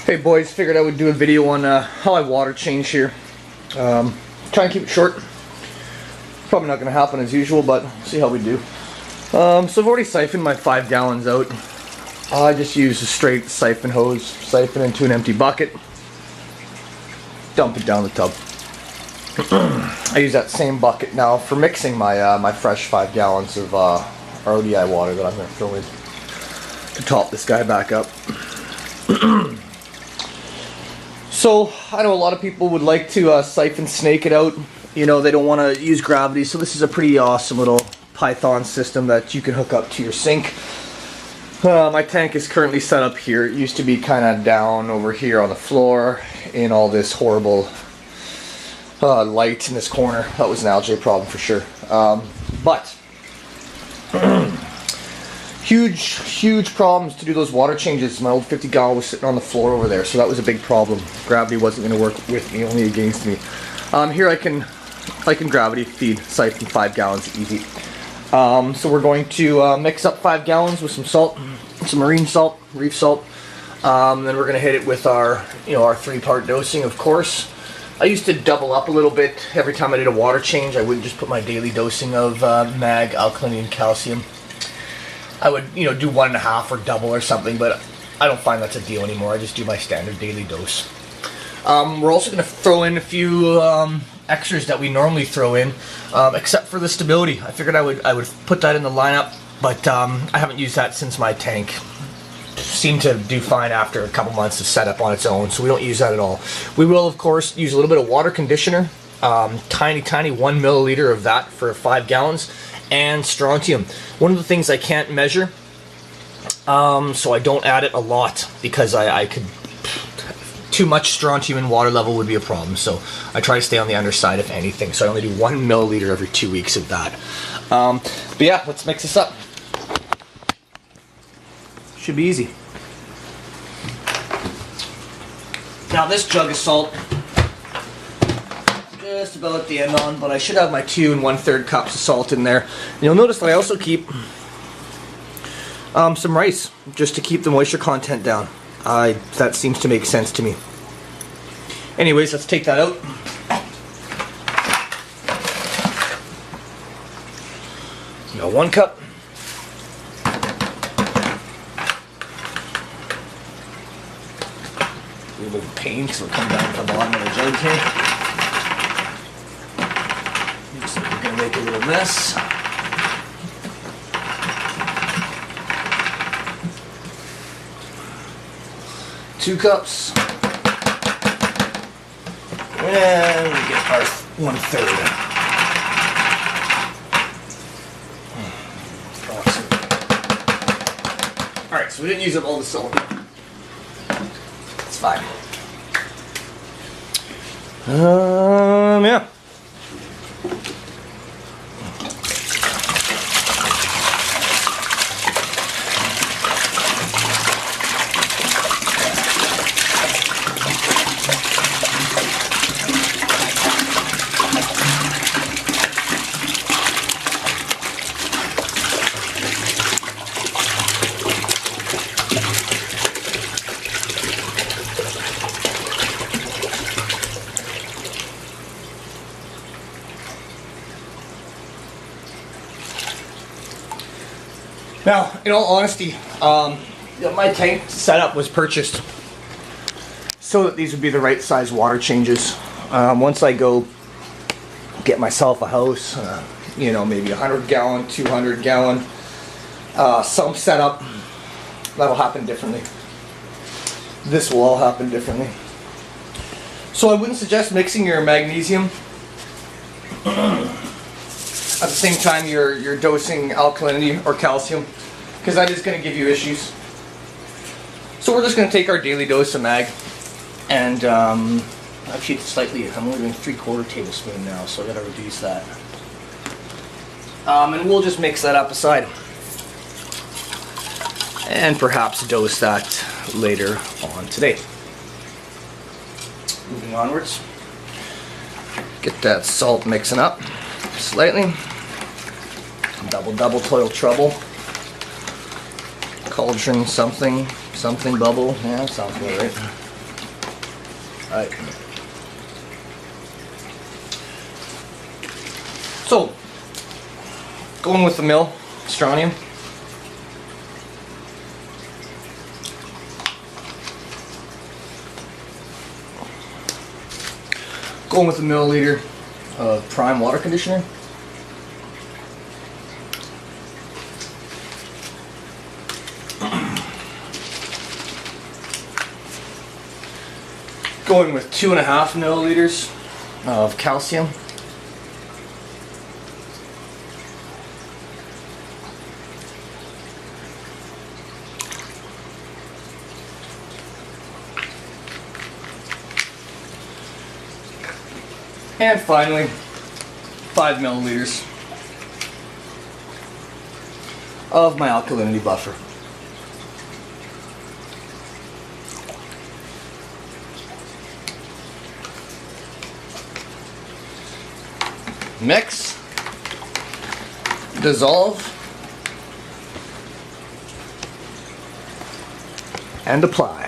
Hey boys, figured I would do a video on how I water change here. Try and keep it short. Probably not going to happen as usual, but see how we do. So I've already siphoned my 5 gallons out. I just use a straight siphon hose, siphon into an empty bucket, dump it down the tub. I use that same bucket now for mixing my my fresh 5 gallons of RODI water that I'm going to throw in to top this guy back up. So, I know a lot of people would like to siphon snake it out. You know, they don't want to use gravity, so this is a pretty awesome little Python system that you can hook up to your sink. My tank is currently set up here. It used to be kind of down over here on the floor in all this horrible light in this corner. That was an algae problem for sure. But huge problems to do those water changes. My old 50 gallon was sitting on the floor over there, so that was a big problem. Gravity wasn't going to work with me, only against me. Here I can gravity feed, siphon 5 gallons easy. So we're going to mix up 5 gallons with some salt, some marine salt, reef salt. Then we're going to hit it with our, our 3-part dosing, of course. I used to double up a little bit every time I did a water change. I wouldn't just put my daily dosing of mag, alkalinity, and calcium. I would, do 1.5 or double or something, but I don't find that's a deal anymore. I just do my standard daily dose. We're also going to throw in a few extras that we normally throw in, except for the stability. I figured I would put that in the lineup, but I haven't used that since my tank seemed to do fine after a couple months of setup on its own, so we don't use that at all. We will, of course, use a little bit of water conditioner, tiny 1 milliliter of that for 5 gallons. And strontium. One of the things I can't measure, so I don't add it a lot, because I could, too much strontium in water level would be a problem, so I try to stay on the underside if anything, so I only do 1 milliliter every 2 weeks of that. But yeah, let's mix this up. Should be easy. Now this jug of salt, just about at the end on, but I should have my 2 1/3 cups of salt in there. And you'll notice that I also keep some rice, just to keep the moisture content down. That seems to make sense to me. Anyways, let's take that out. Got 1 cup. A little bit of pain because it'll come down to the bottom of the jug here. Looks like we're going to make a little mess. Two cups. And we get our 1/3. Alright, so we didn't use up all the salt. It's fine. Yeah. Now, in all honesty, my tank setup was purchased so that these would be the right size water changes. Once I go get myself a house, maybe 100 gallon, 200 gallon sump setup, that'll happen differently. This will all happen differently. So I wouldn't suggest mixing your magnesium at the same time you're dosing alkalinity or calcium, because that is going to give you issues. So we're just going to take our daily dose of mag, and actually it's slightly, I'm only doing 3/4 tablespoon now, so I got to reduce that. And we'll just mix that up aside, and perhaps dose that later on today. Moving onwards, get that salt mixing up slightly. Double toil trouble. Cauldron something bubble. Yeah, sounds about right. Alright. So, going with the mill, strontium. Going with a milliliter of prime water conditioner. Going with 2.5 milliliters of calcium. And finally, 5 milliliters of my alkalinity buffer. Mix, dissolve, and apply.